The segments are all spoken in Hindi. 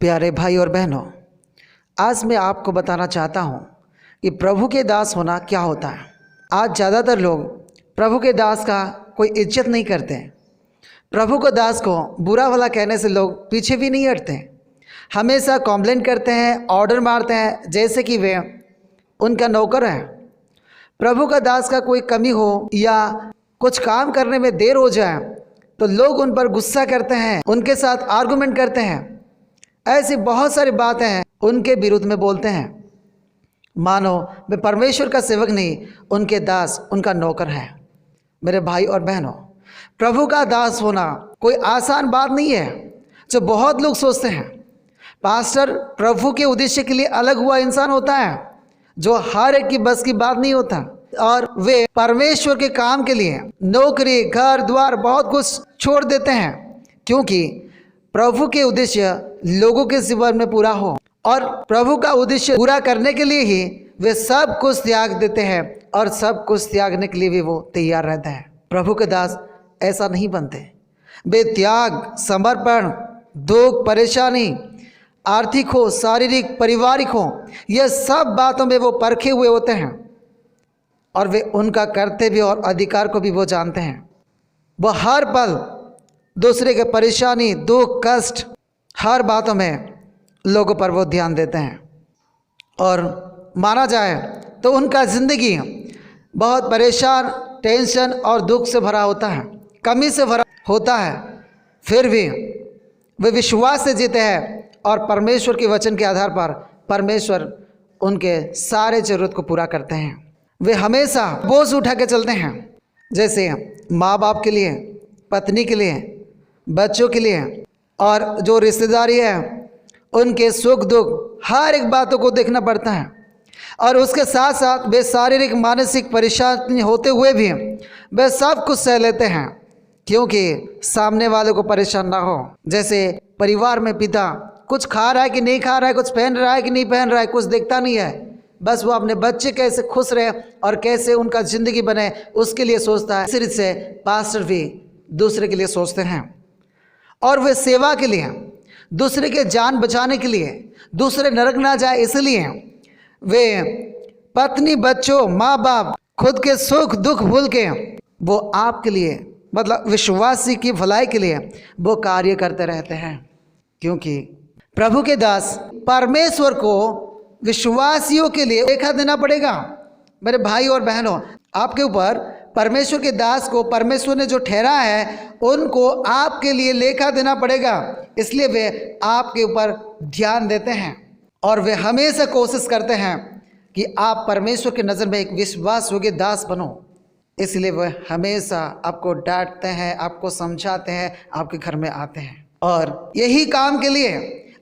प्यारे भाई और बहनों, आज मैं आपको बताना चाहता हूँ कि प्रभु के दास होना क्या होता है। आज ज़्यादातर लोग प्रभु के दास का कोई इज्जत नहीं करते हैं। प्रभु के दास को बुरा भला कहने से लोग पीछे भी नहीं हटते हैं। हमेशा कॉम्प्लेन करते हैं, ऑर्डर मारते हैं, जैसे कि वे उनका नौकर है। प्रभु का दास का कोई कमी हो या कुछ काम करने में देर हो जाए तो लोग उन पर गुस्सा करते हैं, उनके साथ आर्गुमेंट करते हैं। ऐसी बहुत सारी बातें हैं, उनके विरुद्ध में बोलते हैं, मानो वे परमेश्वर का सेवक नहीं, उनके दास, उनका नौकर है। मेरे भाई और बहनों, प्रभु का दास होना कोई आसान बात नहीं है। जो बहुत लोग सोचते हैं पास्टर प्रभु के उद्देश्य के लिए अलग हुआ इंसान होता है, जो हर एक की बस की बात नहीं होता, और वे परमेश्वर के काम के लिए नौकरी, घर द्वार, बहुत कुछ छोड़ देते हैं, क्योंकि प्रभु के उद्देश्य लोगों के जीवन में पूरा हो। और प्रभु का उद्देश्य पूरा करने के लिए ही वे सब कुछ त्याग देते हैं, और सब कुछ त्यागने के लिए भी वो तैयार रहते हैं। प्रभु के दास ऐसा नहीं बनते। वे त्याग, समर्पण, दुख, परेशानी, आर्थिक हो, शारीरिक, पारिवारिक हो, यह सब बातों में वो परखे हुए होते हैं, और वे उनका कर्तव्य और अधिकार को भी वो जानते हैं। वो हर पल दूसरे के परेशानी, दुख, कष्ट, हर बातों में लोगों पर वो ध्यान देते हैं। और माना जाए तो उनका ज़िंदगी बहुत परेशान, टेंशन और दुख से भरा होता है, कमी से भरा होता है। फिर भी वे विश्वास से जीते हैं, और परमेश्वर के वचन के आधार पर परमेश्वर उनके सारे ज़रूरत को पूरा करते हैं। वे हमेशा बोझ उठा के चलते हैं, जैसे माँ बाप के लिए, पत्नी के लिए, बच्चों के लिए, और जो रिश्तेदारी है उनके सुख दुख, हर एक बातों को देखना पड़ता है। और उसके साथ साथ वे शारीरिक, मानसिक परेशानी होते हुए भी वे सब कुछ सह लेते हैं, क्योंकि सामने वाले को परेशान ना हो। जैसे परिवार में पिता कुछ खा रहा है कि नहीं खा रहा है, कुछ पहन रहा है कि नहीं पहन रहा है, कुछ देखता नहीं है, बस वो अपने बच्चे कैसे खुश रहे और कैसे उनका ज़िंदगी बने उसके लिए सोचता है। इसी रीत से पास्टर भी दूसरे के लिए सोचते हैं, और वे सेवा के लिए, दूसरे के जान बचाने के लिए, दूसरे नरक ना जाए इसलिए वे पत्नी, बच्चों, माँ बाप, खुद के सुख दुख भूल के वो आपके लिए, मतलब विश्वासी की भलाई के लिए वो कार्य करते रहते हैं। क्योंकि प्रभु के दास परमेश्वर को विश्वासियों के लिए लेखा देना पड़ेगा। मेरे भाई और बहनों, आपके ऊपर परमेश्वर के दास को परमेश्वर ने जो ठहरा है उनको आपके लिए लेखा देना पड़ेगा। इसलिए वे आपके ऊपर ध्यान देते हैं, और वे हमेशा कोशिश करते हैं कि आप परमेश्वर की नज़र में एक विश्वास योग्य दास बनो। इसलिए वे हमेशा आपको डांटते हैं, आपको समझाते हैं, आपके घर में आते हैं, और यही काम के लिए,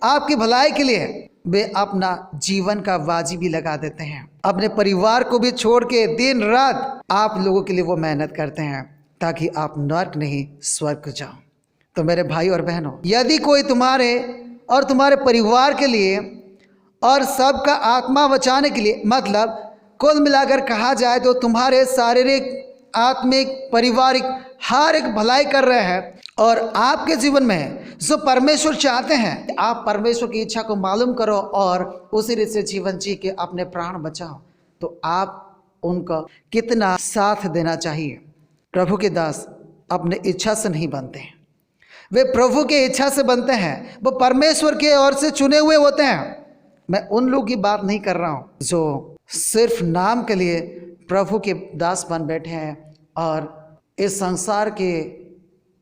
आपकी भलाई के लिए वे अपना जीवन का बाजी भी लगा देते हैं। अपने परिवार को भी छोड़ के दिन रात आप लोगों के लिए वो मेहनत करते हैं, ताकि आप नर्क नहीं स्वर्ग जाओ। तो मेरे भाई और बहनों, यदि कोई तुम्हारे और तुम्हारे परिवार के लिए और सबका आत्मा बचाने के लिए, मतलब कुल मिलाकर कहा जाए तो तुम्हारे शारीरिक, आत्मिक, पारिवारिक हर एक भलाई कर रहे हैं, और आपके जीवन में जो परमेश्वर चाहते हैं, आप परमेश्वर की इच्छा को मालूम करो और उसी रीत से जीवन जी के अपने प्राण बचाओ, तो आप उनका कितना साथ देना चाहिए। प्रभु के दास अपने इच्छा से नहीं बनते हैं, वे प्रभु के इच्छा से बनते हैं। वो परमेश्वर के ओर से चुने हुए होते हैं। मैं उन लोगों की बात नहीं कर रहा हूँ जो सिर्फ नाम के लिए प्रभु के दास बन बैठे हैं और इस संसार के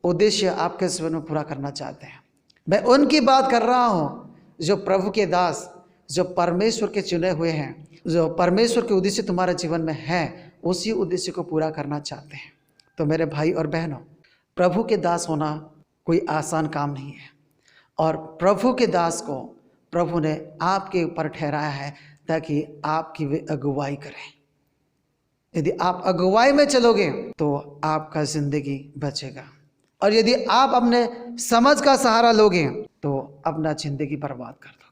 उद्देश्य आपके जीवन में पूरा करना चाहते हैं। मैं उनकी बात कर रहा हूँ जो प्रभु के दास, जो परमेश्वर के चुने हुए हैं, जो परमेश्वर के उद्देश्य तुम्हारे जीवन में है, उसी उद्देश्य को पूरा करना चाहते हैं। तो मेरे भाई और बहनों, प्रभु के दास होना कोई आसान काम नहीं है, और प्रभु के दास को प्रभु ने आपके ऊपर ठहराया है ताकि आपकी वे अगुवाई करें। यदि आप अगुवाई में चलोगे तो आपका ज़िंदगी बचेगा, और यदि आप अपने समझ का सहारा लोगे तो अपना ज़िंदगी बर्बाद कर दो।